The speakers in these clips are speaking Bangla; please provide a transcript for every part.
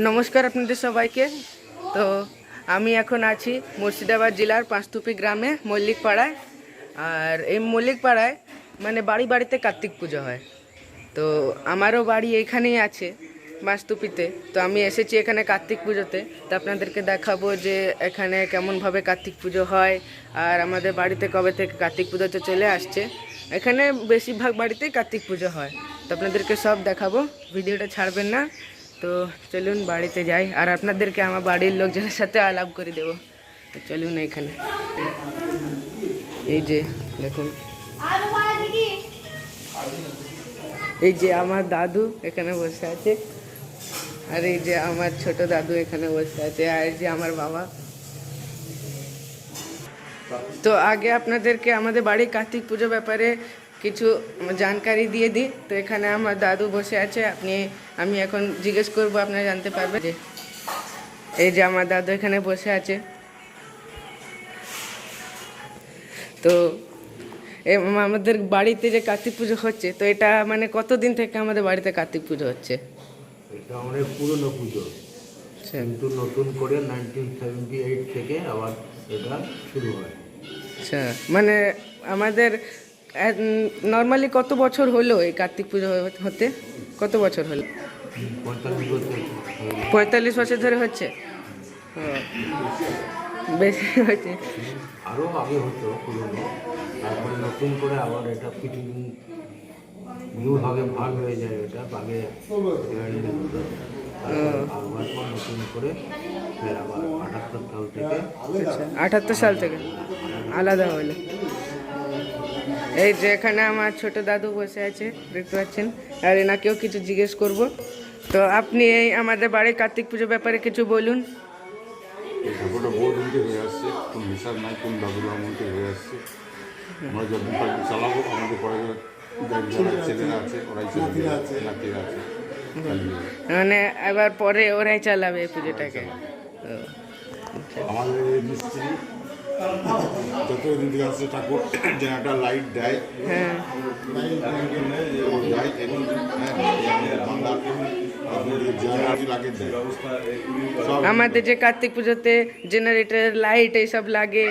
নমস্কার আপনাদের সবাইকে। তো আমি এখন আছি মুর্শিদাবাদ জেলার পাঁচতুপি গ্রামে মল্লিক পাড়ায়। আর এই মল্লিক পাড়ায় মানে বাড়ি বাড়িতে কার্তিক পুজো হয়। তো আমারও বাড়ি এখানেই আছে পাঁচতুপিতে। তো আমি এসেছি এখানে কার্তিক পুজোতে। তো আপনাদেরকে দেখাবো যে এখানে কেমনভাবে কার্তিক পুজো হয় আর আমাদের বাড়িতে কবে থেকে কার্তিক পুজোতে চলে আসছে। এখানে বেশিরভাগ বাড়িতেই কার্তিক পুজো হয়। তো আপনাদেরকে সব দেখাবো, ভিডিওটা ছাড়বেন না। তো চলুন বাড়িতে যাই আর আপনাদেরকে আমার বাড়ির লোকজনের সাথে আলাপ করে দেবো। তো চলুন এখানে, এই যে দেখুন, এই যে আমার দাদু এখানে বসে আছে, আর এই যে আমার ছোট দাদু এখানে বসে আছে, আর এই যে আমার বাবা। তো আগে আপনাদেরকে আমাদের বাড়ির কার্তিক পুজো ব্যাপারে কিছু জানকারি দিয়ে দিই। তো এখানে আমার দাদু বসে আছে, আমি এখন জিজ্ঞেস করবো, আপনারা জানতে পারবেন। যে এই যে আমার দাদু এখানে বসে আছে। তো আমাদের বাড়িতে যে কার্তিক পুজো হচ্ছে, তো এটা মানে কতদিন থেকে আমাদের বাড়িতে কার্তিক পুজো হচ্ছে? এটা অনেক পুরনো পুজো, কিন্তু নতুন করে 1978 থেকে আবার এটা শুরু হয়। আচ্ছা, মানে আমাদের নর্মালি কত বছর হলো এই কার্তিক পুজো হতে? কত বছর হলো? 45 বছর। 45 বছর ধরে হচ্ছে। বেশি হচ্ছে। আরও আগে হতো পুরনো, তারপরে নতুন করে আবার এটা পৃথিবী দুভাগে ভাগ হয়ে যায়। এটা আগে হতো, আবার নতুন করে ফের আবার 78 সাল থেকে 78 সাল থেকে আলাদা হলো। এই যে এখানে আমার ছোট দাদু বসে আছে, দেখতে পাচ্ছেন। আর এনাকেও কিছু জিজ্ঞেস করব। তো আপনি এই আমাদের বাড়ির কার্তিক পুজো ব্যাপারে কিছু বলুন। এই ঠাকুরটা বহু দিন থেকে হয়ে আসছে, কোন হিসাব নাই, কোন দাদুর মধ্যে হয়ে আসছে। আমরা যতদিন পার্টি চালাবো, আমাদের পরে যারা ছেলেরা আছে ওরাই নাতিরা আছে, মানে এবার পরে ওরাই চালাবে এই পুজোটাকে। আমাদের মিস্ত্রি যতদিন থেকে আসছে ঠাকুর যেন একটা লাইট দেয়। হ্যাঁ, আমাদের যে কার্তিক পুজোতে জেনারেটর, লাইট এইসব লাগে,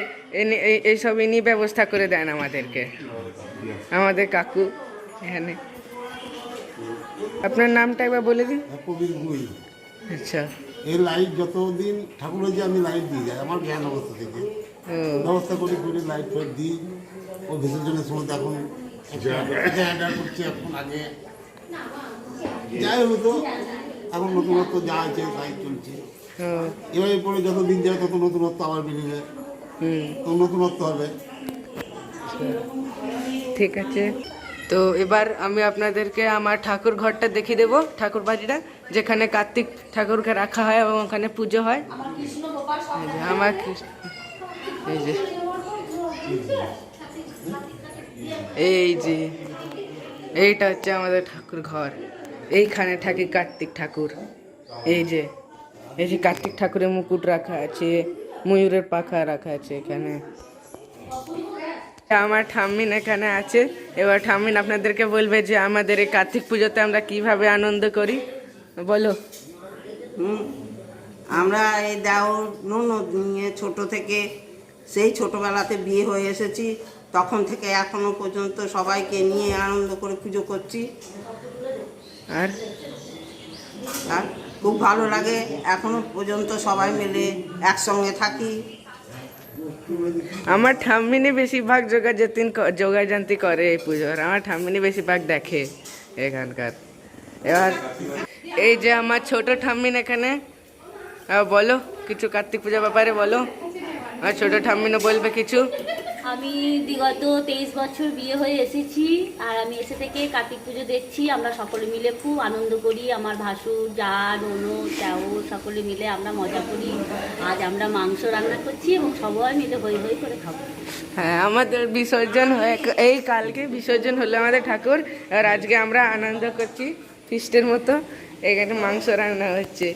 এইসব ইনি ব্যবস্থা করে দেন আমাদেরকে, আমাদের কাকু এখানে। আপনার নামটা একবার বলে দিন। কবির বই। আচ্ছা, এই লাইট যতদিন ঠাকুরের যে আমি লাইট দিয়ে যাই আমার জ্ঞান অবস্থা থেকে ব্যবস্থা করি লাইট ফাইট দিই। ও বিসর্জনের সময় এখন করছি, এখন আগে যাই হতো, এখন নতুনত্ব যা আছে তাই চলছে। এবার পরে যত দিন যায় তত নতুনত্ব আবার বেরিয়ে তো নতুনত্ব হবে। ঠিক আছে। তো এবার আমি আপনাদেরকে আমার ঠাকুর ঘরটা দেখিয়ে দেবো, ঠাকুর বাড়িটা যেখানে কার্তিক ঠাকুরকে রাখা হয় এবং ওখানে পুজো হয়। আমার এই যে এই যে এইটা হচ্ছে আমাদের ঠাকুর ঘর। এইখানে থাকে কার্তিক ঠাকুর। এই যে কার্তিক ঠাকুরের মুকুট রাখা আছে, ময়ূরের পাখা রাখা আছে এখানে। আমার ঠাম্মিন এখানে আছে। এবার ঠাম্মিন আপনাদেরকে বলবে যে আমাদের এই কার্তিক পুজোতে আমরা কিভাবে আনন্দ করি। বলো। আমরা এই দেওর নিয়ে ছোট থেকে, সেই ছোটবেলাতে বিয়ে হয়ে এসেছি, তখন থেকে এখনো পর্যন্ত সবাইকে নিয়ে আনন্দ করে পুজো করছি। আর খুব ভালো লাগে, এখনো পর্যন্ত সবাই মিলে একসঙ্গে থাকি। আমার ঠাম্মিনি বেশিরভাগ যোগাযান্তি করে এই পুজোর। আমার ঠাম্মিনি বেশিরভাগ দেখে এখানকার। এবার এই যে আমার ছোট ঠাম্মিন এখানে, বলো কিছু কার্তিক পূজার ব্যাপারে বলো। আর ছোট ঠাম্মিনও বলবে কিছু। আমি বিগত 23 বছর বিয়ে হয়ে এসেছি, আর আমি এসে থেকে কার্তিক পুজো দেখছি। আমরা সকলে মিলে খুব আনন্দ করি, আমার ভাসুর, যা, ননদ, দেওর সকলে মিলে আমরা মজা করি। আজ আমরা মাংস রান্না করছি এবং সবাই মিলে হই হই করে খাবো। হ্যাঁ, আমাদের বিসর্জন হয়ে এই কালকে বিসর্জন হলো আমাদের ঠাকুর। আর আজকে আমরা আনন্দ করছি ফিস্টের মতো। এখানে মাংস রান্না হচ্ছে।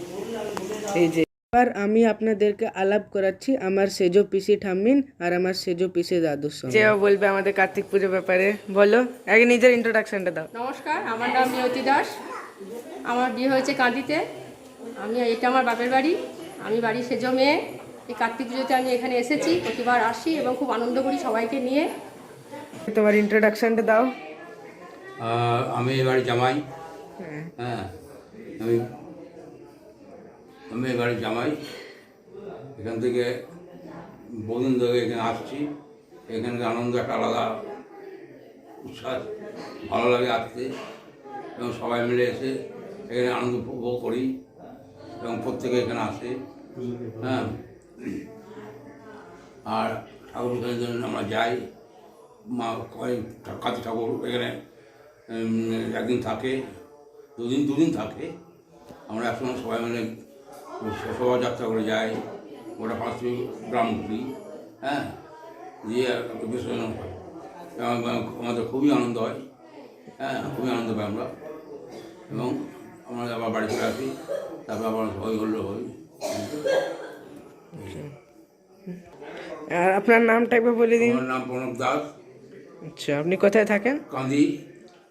এই যে এবার আমি আপনাদেরকে আলাপ করাচ্ছি আমার সেজো পিসি ঠাম্মিন আর আমার সেজো পিসি দাদুর সঙ্গে। যে বলবে আমাদের কার্তিক পুজোর ব্যাপারে। বলো, আগে নিজের ইন্ট্রোডাকশনটা দাও। নমস্কার, আমার নাম নিয়তি দাস। আমার বিয়ে হয়েছে কাঁদিতে। এটা আমার বাপের বাড়ি, আমি বাড়ি সেজো মেয়ে। এই কার্তিক পুজোতে আমি এখানে এসেছি, প্রতিবার আসি এবং খুব আনন্দ করি সবাইকে নিয়ে। তোমার ইন্ট্রোডাকশনটা দাও। আমি এবারে জামাই। হ্যাঁ, আমি আমি এবারে জামাই। এখান থেকে বহুদিন ধরে এখানে আসছি। এখানকার আনন্দ একটা আলাদা উচ্ছ্বাস, ভালো লাগে আসতে এবং সবাই মিলে এসে এখানে আনন্দ উপভোগ করি এবং প্রত্যেকে এখানে আসে। হ্যাঁ, আর ঠাকুর জন্য আমরা যাই। মা কার্তিক ঠাকুর এখানে একদিন থাকে, দুদিন থাকে। আমরা একসঙ্গে সবাই মিলে শোভাযাত্রা করে যাই, ওটা 5 গ্রাম ঘুরি। হ্যাঁ, দিয়ে বিসর্জন হয়। আমাদের খুবই আনন্দ হয়। হ্যাঁ, খুবই আনন্দ পাই আমরা এবং আমরা আবার বাড়ি চলে আসি। তারপর আবার হই হল্লো হই। আর আপনার নামটা একবার বলে দিন। আমার নাম প্রণব দাস। আচ্ছা, আপনি কোথায় থাকেন? কান্দি,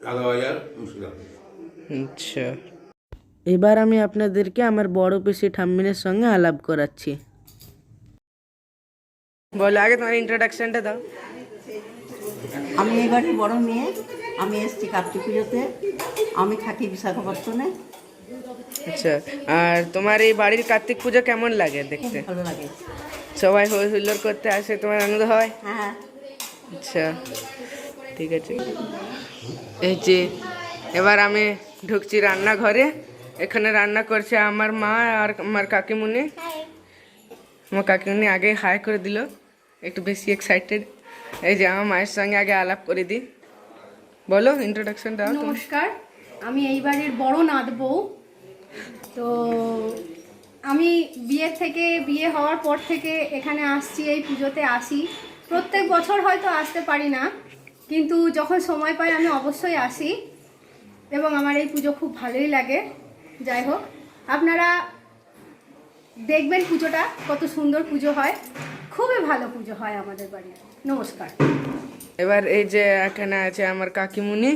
রাধাবাজার, মুর্শিদাবাদ। আচ্ছা, এবার আমি আপনাদেরকে আমার বড় পিসি ঠাম্মিনের সঙ্গে আলাপ করাচ্ছি। বলো, আগে তোমার ইন্ট্রোডাকশনটা দাও। আমি এবারে বড় মেয়ে, আমি এসছি কার্তিক পুজোতে, আমি থাকি বিশাখাপত্তনে। আচ্ছা, আর তোমার এই বাড়ির কার্তিক পুজো কেমন লাগে দেখতে? ভালো লাগে। সবাই হই হুল্লোড় করতে আসে, তোমার আনন্দ হয়? হ্যাঁ, আচ্ছা, ঠিক আছে। এই যে এবার আমি ঢুকছি রান্নাঘরে। এখানে রান্না করছে আমার মা আর আমার কাকিমুনি। আমার কাকিমুনি আগে হাই করে দিল, একটু বেশি এক্সাইটেড। এই যে আমার মায়ের সঙ্গে আগে আলাপ করে দিই। বলো, ইন্ট্রোডাকশন দাও। নমস্কার, আমি এই বাড়ির বড় নাত বউ। তো আমি বিয়ে হওয়ার পর থেকে এখানে আসছি, এই পুজোতে আসি। প্রত্যেক বছর হয়তো আসতে পারি না, কিন্তু যখন সময় পাই আমি অবশ্যই আসি এবং আমার এই পুজো খুব ভালোই লাগে। যাই হোক, আপনারা দেখবেন পুজোটা কত সুন্দর পুজো হয়, খুবই ভালো পুজো হয় আমাদের বাড়ি। নমস্কার। এবার এই যে এখানে আছে আমার কাকিমুনি,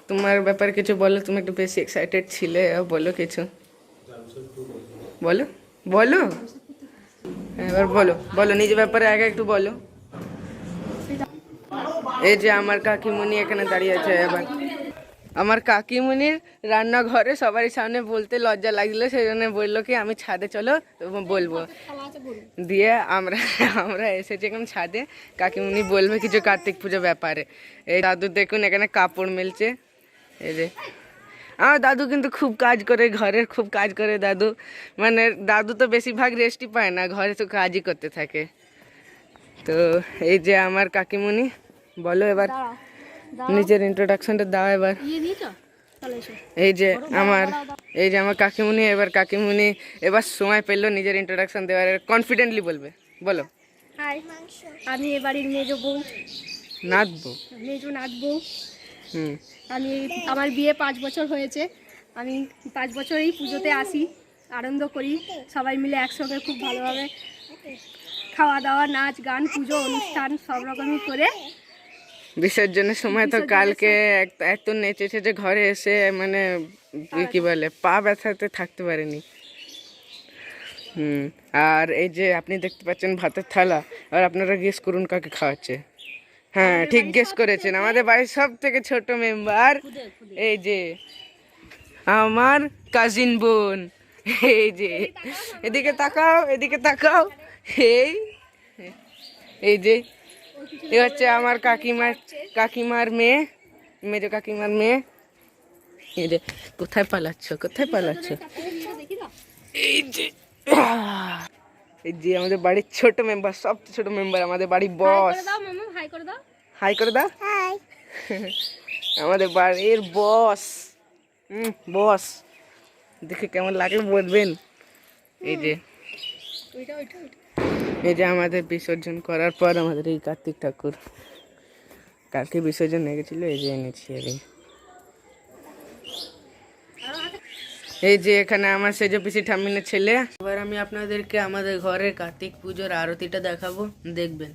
তোমার ব্যাপারে কিছু বলো। তুমি একটু বেশি এক্সাইটেড ছিলে, বলো কিছু। বলো বলো, এবার বলো বলো নিজের ব্যাপারে আগে একটু বলো। এই যে আমার কাকিমুনি এখানে দাঁড়িয়ে আছে। এবার আমার কাকিমুনির রান্নাঘরে সবারই সামনে বলতে লজ্জা লাগছিল, সেই জন্য বললো কি আমি ছাদে চলো বলবো। দিয়ে আমরা এসেছি এখন ছাদে। কাকিমুনি বলবে কিছু কার্তিক পুজো ব্যাপারে। এই দাদু দেখুন এখানে কাপড় মেলছে। এই যে আমার দাদু কিন্তু খুব কাজ করে, ঘরের খুব কাজ করে দাদু। মানে দাদু তো বেশিরভাগ রেস্টই পায় না, ঘরে তো কাজই করতে থাকে। তো এই যে আমার কাকিমুনি, বলো এবার নিজের ইন্ট্রোডাকশনটা দাও এবার। এই যে আমার কাকিমুনি। এবার কাকিমুনি এবার সময় পেলো নিজের ইন্ট্রোডাকশন দেওয়ার, কনফিডেন্টলি বলবে। বলো। হাই, আমি এ বাড়ির মেজো বউ, নাচবো, মেজো নাত বউ। আমার বিয়ে 5 বছর হয়েছে। আমি 5 বছর এই পুজোতে আসি, আনন্দ করি সবাই মিলে একসঙ্গে, খুব ভালোভাবে খাওয়া দাওয়া, নাচ গান, পুজো অনুষ্ঠান সব রকমই করে। বিসর্জনের সময় তো কালকে এত নেচেছে যে ঘরে এসে মানে কি বলে পা ব্যথাতে থাকতে পারেনি। আর এই যে আপনি দেখতে পাচ্ছেন ভাতের থালা, আর আপনারা গেস করুন কাকে খাওয়াচ্ছে। হ্যাঁ, ঠিক গেস করেছেন, আমাদের বাড়ির সব থেকে ছোট মেম্বার এই যে আমার কাজিন বোন। এই যে এদিকে তাকাও, এদিকে তাকাও। এই যে এ হচ্ছে আমার কাকিমার মেয়ে, মেজো কাকিমার মেয়ে। এই যে কোথায় পালাচ্ছ, কোথায় পালাচ্ছ? এই যে আমাদের বাড়ির ছোট মেম্বার, সবচেয়ে ছোট মেম্বার, আমাদের বাড়ির বস। হাই করে দাও। আমাদের বাড়ির বস। বস দেখে কেমন লাগলো বলবেন। এই যে আমাদের বিসর্জন করার পর আমাদের এই কার্তিক ঠাকুর, কালকে বিসর্জন হয়ে গেছিল, এই যে এনেছি। এই যে এখানে আমার সেজো পিসি ঠাম্মিনের ছেলে। এবার আমি আপনাদেরকে আমাদের ঘরের কার্তিক পুজোর আরতিটা দেখাবো, দেখবেন।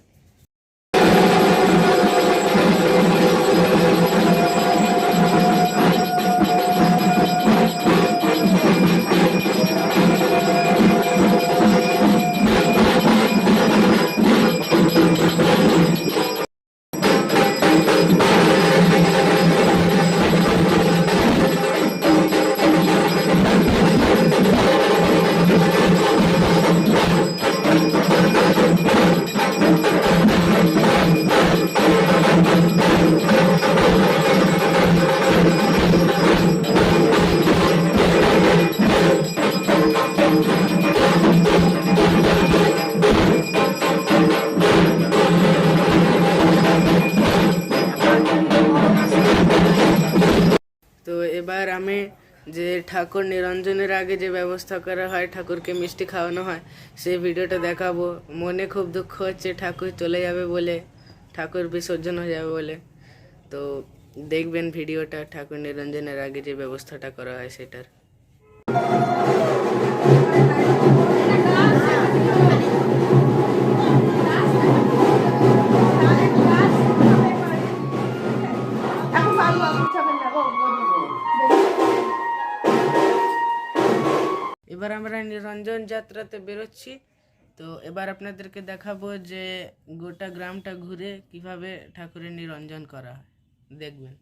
ঠাকুর নিরঞ্জনের আগে যে ব্যবস্থা করা হয়, ঠাকুরকে মিষ্টি খাওয়ানো হয়, সেই ভিডিওটা দেখাবো। মনে খুব দুঃখ হচ্ছে ঠাকুর চলে যাবে বলে, ঠাকুর বিসর্জন হয়ে যাবে বলে। তো দেখবেন ভিডিওটা, ঠাকুর নিরঞ্জনের আগে যে ব্যবস্থাটা করা হয় সেটার। এবার আমরা নিরঞ্জন যাত্রাতে বেরোচ্ছি। তো এবার আপনাদেরকে দেখাবো যে গোটা গ্রামটা ঘুরে কিভাবে ঠাকুরের নিরঞ্জন করা হয়, দেখবেন।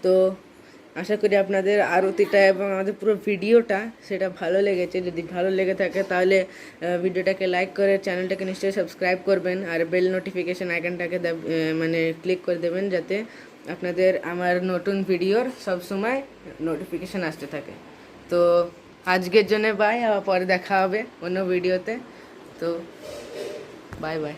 তো আশা করি আপনাদের আরতিটা এবং আমাদের পুরো ভিডিওটা সেটা ভালো লেগেছে। যদি ভালো লেগে থাকে তাহলে ভিডিওটাকে লাইক করে চ্যানেলটাকে নিশ্চয়ই সাবস্ক্রাইব করবেন, আর বেল নোটিফিকেশান আইকনটাকে মানে ক্লিক করে দেবেন, যাতে আপনাদের আমার নতুন ভিডিওর সবসময় নোটিফিকেশান আসতে থাকে। তো আজকের জন্য বাই, আবার পরে দেখা হবে অন্য ভিডিওতে। তো বাই বাই।